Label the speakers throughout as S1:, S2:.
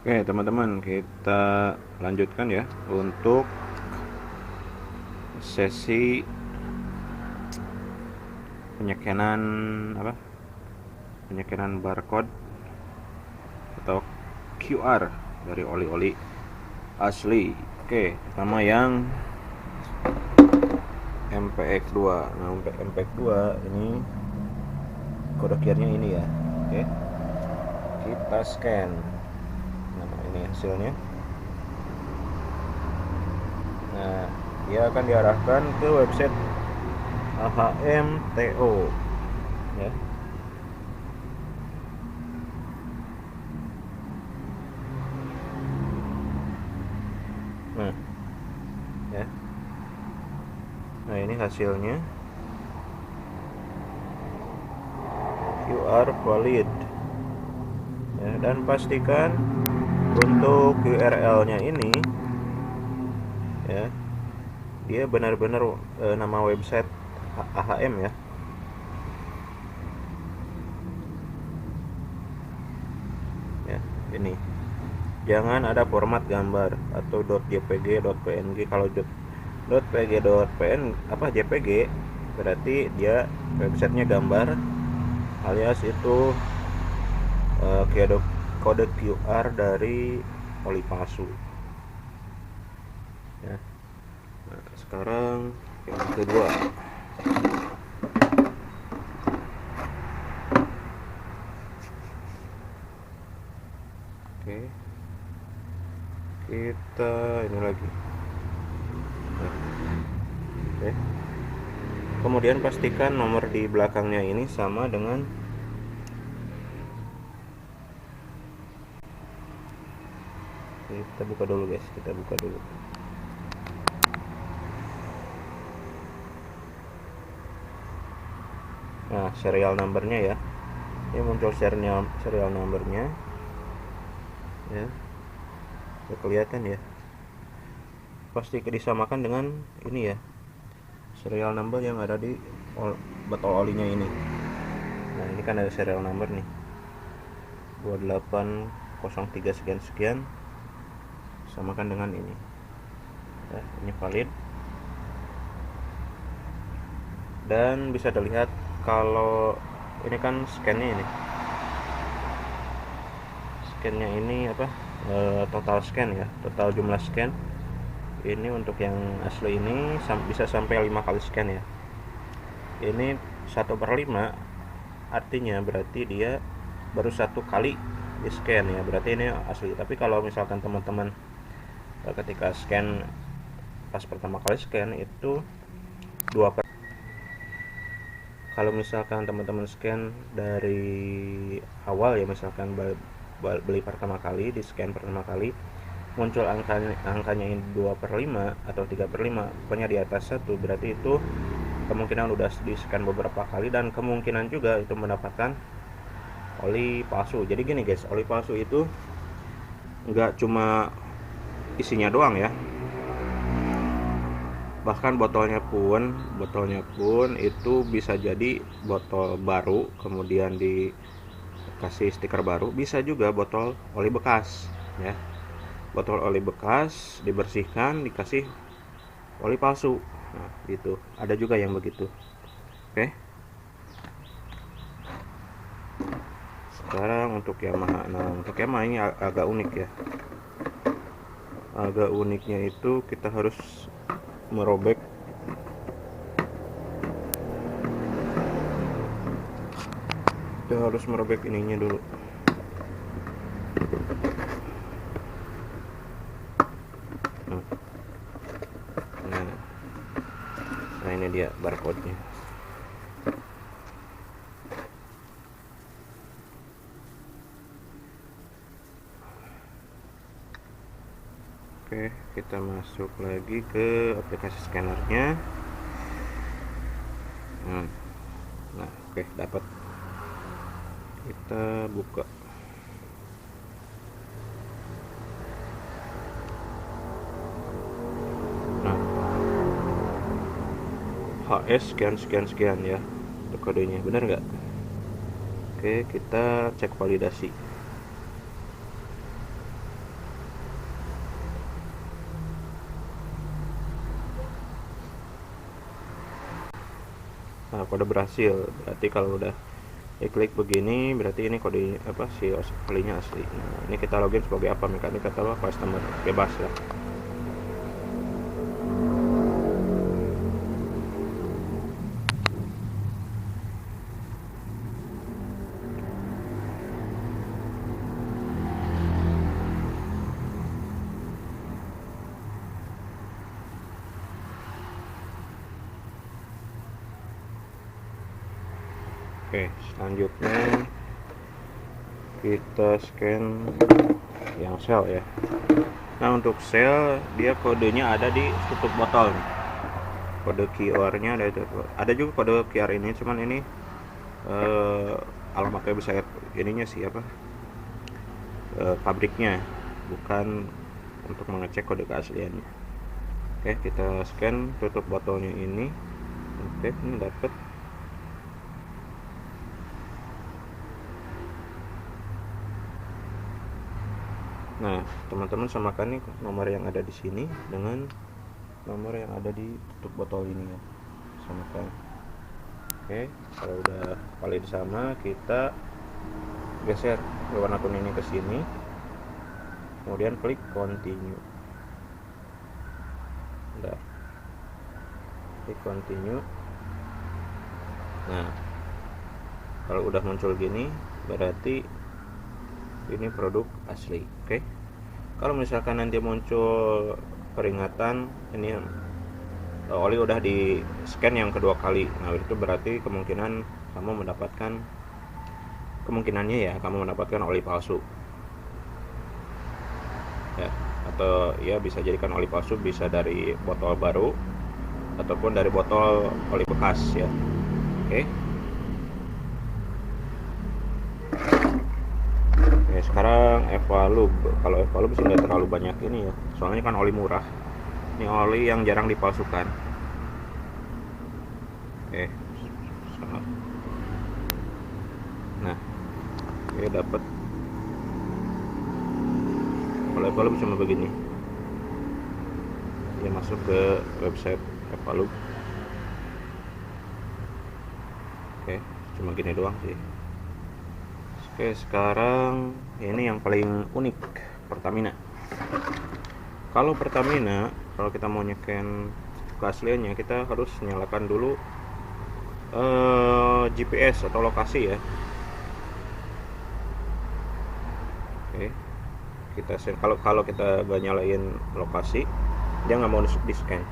S1: Oke teman-teman, kita lanjutkan ya untuk sesi penyekenan penyekenan barcode atau QR dari oli-oli asli. Oke, pertama yang MPX2. Nah, untuk MPX2 ini kode QR-nya ini ya. Oke. Kita scan. Nah, ini hasilnya. Nah, dia akan diarahkan ke website AHMTO ya. Nah, ya. Nah, ini hasilnya. QR valid. Ya, dan pastikan untuk URL-nya ini ya, dia benar-benar nama website AHM ya. Ya, ini. Jangan ada format gambar atau .jpg, .png. Kalau .pg, .jpg berarti dia websitenya gambar, alias itu kode QR dari oli palsu ya. Nah, sekarang yang kedua. Oke, kita ini lagi. Nah, oke. Kemudian pastikan nomor di belakangnya ini sama dengan kita buka dulu guys, kita buka dulu. Nah, serial numbernya ya, ini muncul serial numbernya ya, udah kelihatan ya. Pasti disamakan dengan ini ya, serial number yang ada di botol olinya ini. Nah, ini kan ada serial number nih, 2803 sekian sekian, samakan dengan ini ya, ini valid. Dan bisa dilihat kalau ini kan scannya ini apa, total scan ya, total jumlah scan ini untuk yang asli ini bisa sampai 5 kali scan ya. Ini 1/5, artinya berarti dia baru 1 kali di scan ya, berarti ini asli. Tapi kalau misalkan teman-teman ketika scan pas pertama kali scan itu 2 per. Kalau misalkan teman-teman scan dari awal ya, misalkan beli pertama kali, di scan pertama kali muncul angkanya ini 2/5 atau 3/5, pokoknya di atas 1, berarti itu kemungkinan udah di scan beberapa kali, dan kemungkinan juga itu mendapatkan oli palsu. Jadi gini guys, oli palsu itu nggak cuma isinya doang ya, bahkan botolnya pun itu bisa jadi botol baru kemudian dikasih stiker baru, bisa juga botol oli bekas ya, botol oli bekas dibersihkan dikasih oli palsu. Nah, gitu, ada juga yang begitu. Oke, sekarang untuk Yamaha. Nah, untuk Yamaha ini agak unik ya. Agak uniknya itu kita harus merobek ininya dulu. Nah, ini dia barcode-nya. Oke, kita masuk lagi ke aplikasi scannernya. Nah, oke, dapat. Kita buka. Nah, HS sekian ya, untuk kodenya benar nggak? Oke, kita cek validasi. Nah, kode berhasil berarti kalau udah klik begini berarti ini kode apa si olinya asli. Nah, ini kita login sebagai apa, mekanik atau customer, bebas ya. Oke, selanjutnya kita scan yang sel ya. Nah, untuk sel dia kodenya ada di tutup botol nih. Kode QR-nya ada juga kode QR ini, cuman ini alamat website ininya sih apa, pabriknya, bukan untuk mengecek kode keasliannya. Oke, kita scan tutup botolnya ini. Oke, ini dapat. Nah, teman-teman samakan nih nomor yang ada di sini dengan nomor yang ada di tutup botol ini ya, samakan. Oke, kalau udah valid sama, kita geser warna kuning ini ke sini, kemudian klik continue. Udah, klik continue. Nah, kalau udah muncul gini berarti ini produk asli. Oke, kalau misalkan nanti muncul peringatan ini oli udah di scan yang kedua kali, nah itu berarti kemungkinannya ya kamu mendapatkan oli palsu ya, atau ya bisa jadikan oli palsu, bisa dari botol baru ataupun dari botol oli bekas ya. Oke. Sekarang Evalub. Kalau Evalub sih nggak terlalu banyak ini ya, soalnya kan oli murah. Ini oli yang jarang dipalsukan. Nah, dapat. Kalau Evalub cuma begini. Ya, masuk ke website Evalub. Oke, cuma gini doang sih. Oke, sekarang ini yang paling unik, Pertamina. Kalau Pertamina, kalau kita mau nyeken keasliannya, kita harus nyalakan dulu GPS atau lokasi ya. Oke, kita kalau kita gak nyalain lokasi, dia nggak mau di scan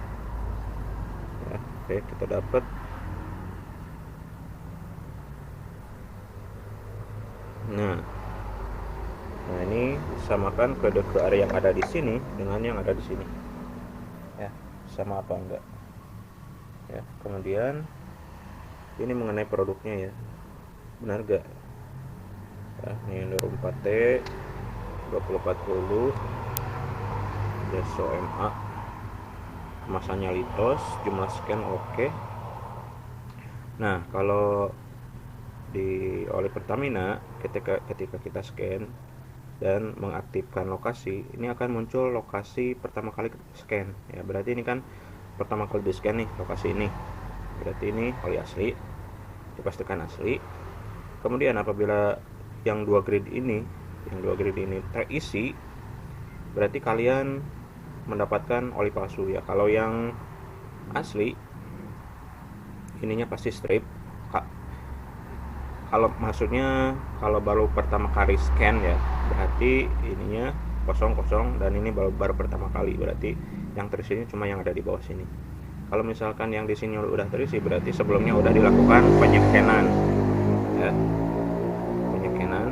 S1: ya. Oke, kita dapat. Nah, ini samakan kode QR yang ada di sini dengan yang ada di sini ya, sama apa enggak ya. Kemudian ini mengenai produknya ya, benar gak ya. Ini 4T 2040 Deso MA, kemasannya litos, jumlah scan oke. Nah, kalau di oli Pertamina, ketika kita scan dan mengaktifkan lokasi, ini akan muncul lokasi pertama kali scan ya. Berarti ini kan pertama kali di scan nih lokasi ini, berarti ini oli asli, dipastikan asli. Kemudian apabila yang dua grid ini terisi, berarti kalian mendapatkan oli palsu ya. Kalau yang asli ininya pasti strip. Kalau maksudnya kalau baru pertama kali scan ya, berarti ininya kosong dan ini baru pertama kali, berarti yang terisinya cuma yang ada di bawah sini. Kalau misalkan yang di sini udah terisi, berarti sebelumnya udah dilakukan penyekenan ya, penyekenan,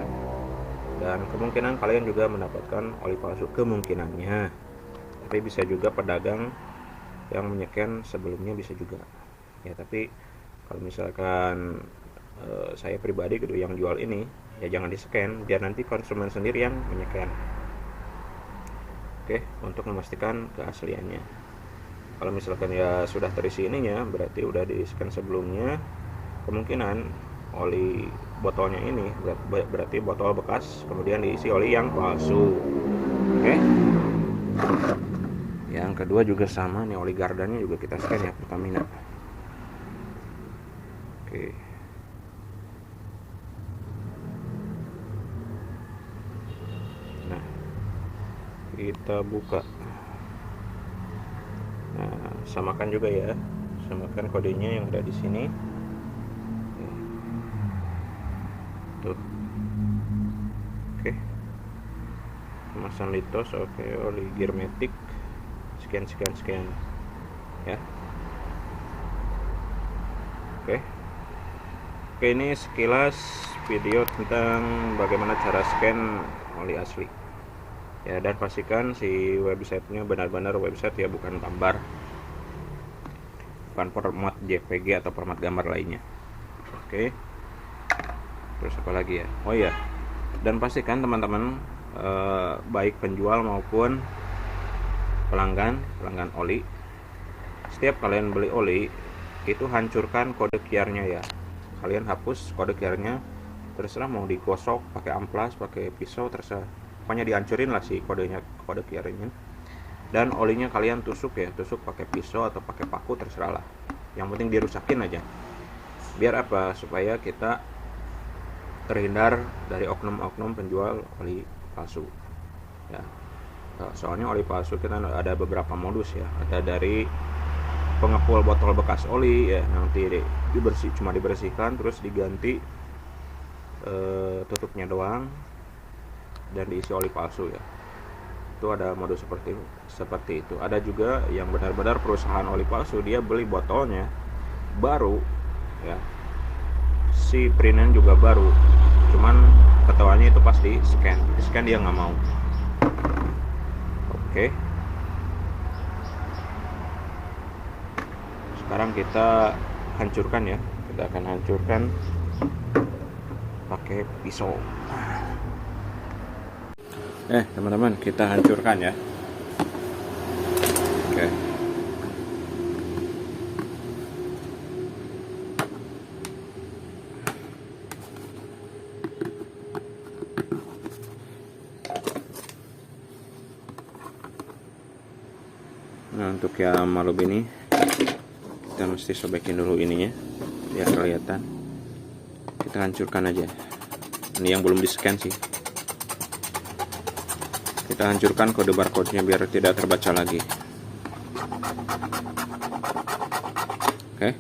S1: dan kemungkinan kalian juga mendapatkan oli palsu, kemungkinannya. Tapi bisa juga pedagang yang menyeken sebelumnya, bisa juga ya. Tapi kalau misalkan saya pribadi gitu yang jual ini ya, jangan di scan, biar nanti konsumen sendiri yang menyeken. Oke, untuk memastikan keasliannya. Kalau misalkan ya sudah terisi ininya, berarti udah di scan sebelumnya, kemungkinan oli botolnya ini berarti botol bekas kemudian diisi oli yang palsu. Oke, yang kedua juga sama nih, oli gardannya juga kita scan ya, Pertamina. Oke. Nah, kita buka. Nah, samakan juga ya, samakan kodenya yang ada di sini. Tuh. Oke. Kemasan litos, oke, oli Girmetik, sekian ya. Oke, ini sekilas video tentang bagaimana cara scan oli asli ya, dan pastikan si websitenya benar-benar website ya, bukan gambar, bukan format JPG atau format gambar lainnya. Oke, terus apa lagi ya, oh iya, dan pastikan teman-teman baik penjual maupun pelanggan oli, setiap kalian beli oli itu hancurkan kode QR-nya ya. Kalian hapus kode QR-nya, terserah mau digosok pakai amplas, pakai pisau, terserah, pokoknya dihancurin lah si kodenya, kode QR-nya. Dan olinya kalian tusuk ya, tusuk pakai pisau atau pakai paku, terserah lah, yang penting dirusakin aja. Biar apa? Supaya kita terhindar dari oknum-oknum penjual oli palsu ya. Soalnya oli palsu kita ada beberapa modus ya, ada dari pengepul botol bekas oli ya, nanti cuma dibersihkan terus diganti tutupnya doang dan diisi oli palsu ya. Itu ada modus seperti itu. Ada juga yang benar-benar perusahaan oli palsu, dia beli botolnya baru ya, si printnya juga baru, cuman ketawanya itu pas di scan dia nggak mau. Oke, sekarang kita hancurkan ya, kita akan hancurkan pakai pisau. Teman-teman, kita hancurkan ya. Oke. Nah, untuk yang malu ini kita mesti sobekin dulu ininya biar kelihatan. Kita hancurkan aja. Ini yang belum di scan sih. Kita hancurkan kode barcode-nya biar tidak terbaca lagi. Oke.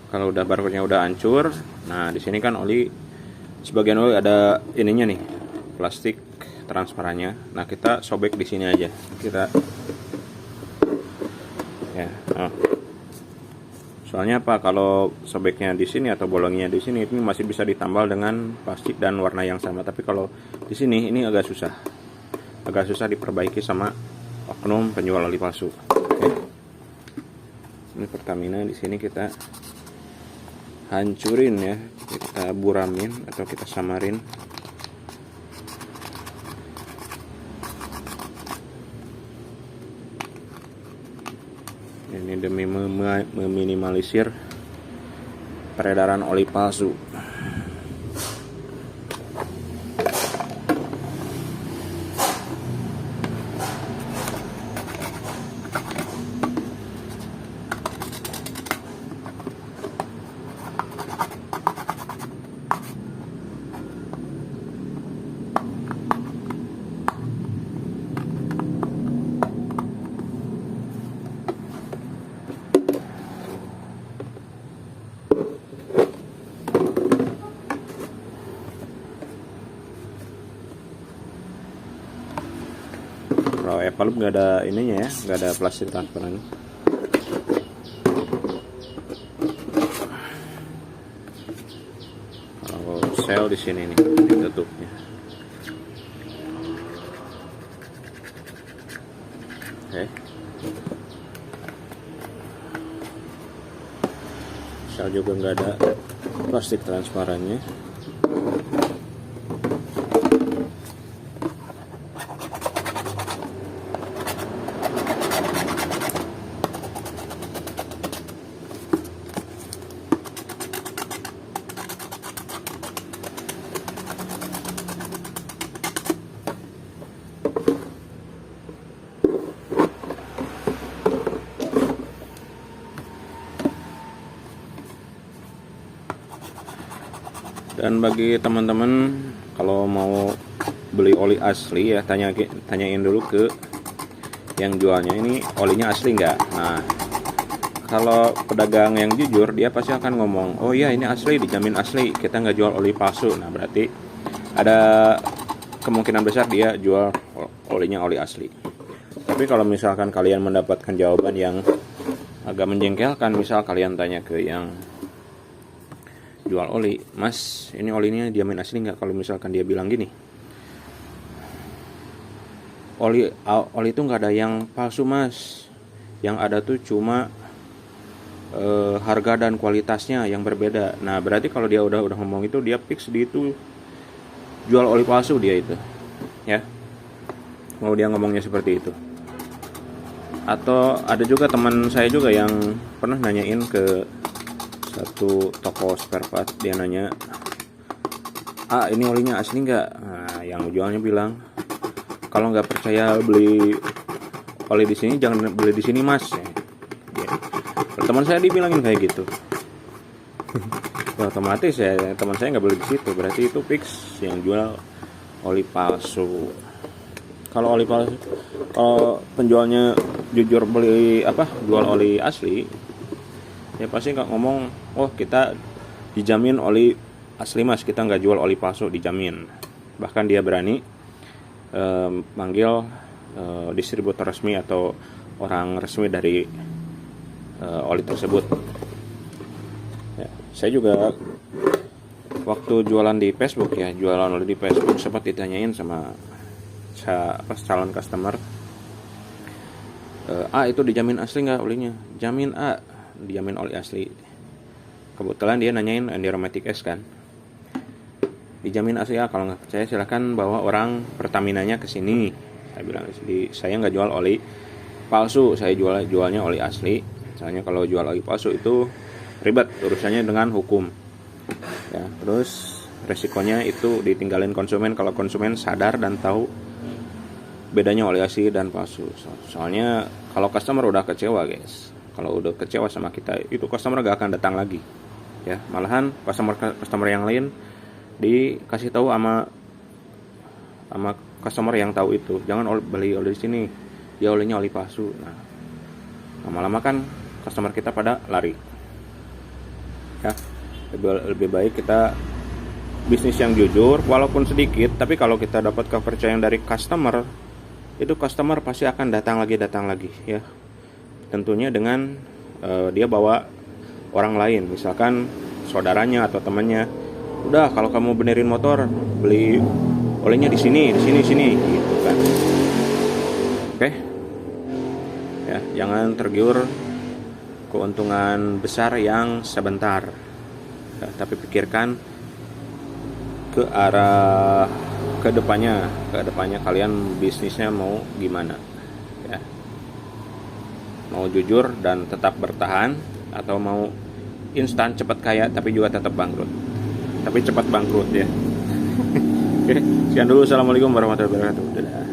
S1: Kalau udah barcode-nya udah hancur, nah di sini kan oli, sebagian oli ada ininya nih, plastik transparannya. Nah, kita sobek di sini aja. Kita ya, soalnya apa, kalau sobeknya di sini atau bolongnya di sini ini masih bisa ditambal dengan plastik dan warna yang sama, tapi kalau di sini ini agak susah diperbaiki sama oknum penjual oli palsu. Oke. Ini Pertamina, di sini kita hancurin ya, kita buramin atau kita samarin. Ini demi meminimalisir peredaran oli palsu. Kalau Apple nggak ada ininya ya, nggak ada plastik transparan. Kalau sel di sini nih tutupnya. Oke. Sel juga nggak ada plastik transparannya. Dan bagi teman-teman kalau mau beli oli asli ya tanyain dulu ke yang jualnya, ini olinya asli nggak. Nah, kalau pedagang yang jujur dia pasti akan ngomong, oh iya ini asli, dijamin asli, kita nggak jual oli palsu. Nah berarti ada kemungkinan besar dia jual olinya oli asli. Tapi kalau misalkan kalian mendapatkan jawaban yang agak menjengkelkan, misal kalian tanya ke yang jual oli, mas ini olinya dijamin asli nggak? Kalau misalkan dia bilang gini, oli itu nggak ada yang palsu mas, yang ada tuh cuma harga dan kualitasnya yang berbeda. Nah berarti kalau dia udah ngomong itu, dia fix di itu jual oli palsu dia itu, ya. Mau dia ngomongnya seperti itu. Atau ada juga teman saya juga yang pernah nanyain ke satu toko spare part, dia nanya, ini olinya asli nggak? Nah yang jualnya bilang, kalau nggak percaya beli oli di sini jangan beli di sini mas. Ya. Teman saya dibilangin kayak gitu. Ya, otomatis ya teman saya nggak beli di situ, berarti itu fix yang jual oli palsu. Kalau oli palsu, kalau penjualnya jujur jual oli asli, ya pasti nggak ngomong, oh kita dijamin oli asli mas, kita nggak jual oli palsu, dijamin. Bahkan dia berani manggil distributor resmi atau orang resmi dari oli tersebut. Ya, saya juga waktu jualan di Facebook ya, jualan oli di Facebook sempat ditanyain sama calon customer, itu dijamin asli nggak olinya? Jamin dijamin oli asli. Kebetulan dia nanyain Enduromatic S kan, dijamin asli kalau nggak percaya silahkan bawa orang Pertaminanya ke sini. Saya bilang, saya nggak jual oli palsu, saya jualnya oli asli. Soalnya kalau jual oli palsu itu ribet urusannya dengan hukum. Ya, terus resikonya itu ditinggalin konsumen kalau konsumen sadar dan tahu bedanya oli asli dan palsu. Soalnya kalau customer udah kecewa guys, kalau udah kecewa sama kita, itu customer gak akan datang lagi. Ya, malahan customer yang lain dikasih tahu sama customer yang tahu itu, jangan beli oli di sini, dia olinya oli palsu. Nah, lama-lama kan customer kita pada lari. Ya, lebih baik kita bisnis yang jujur, walaupun sedikit, tapi kalau kita dapat kepercayaan dari customer, itu customer pasti akan datang lagi ya. Tentunya dengan dia bawa orang lain, misalkan saudaranya atau temannya. Udah, kalau kamu benerin motor, beli olinya di sini gitu kan. Oke. Ya, jangan tergiur keuntungan besar yang sebentar. Ya, tapi pikirkan ke arah kedepannya kalian bisnisnya mau gimana ya, mau jujur dan tetap bertahan, atau mau instan cepat kaya tapi juga tetap bangkrut, tapi cepat bangkrut ya. Oke, sekian dulu. Assalamualaikum warahmatullahi wabarakatuh. Dadah.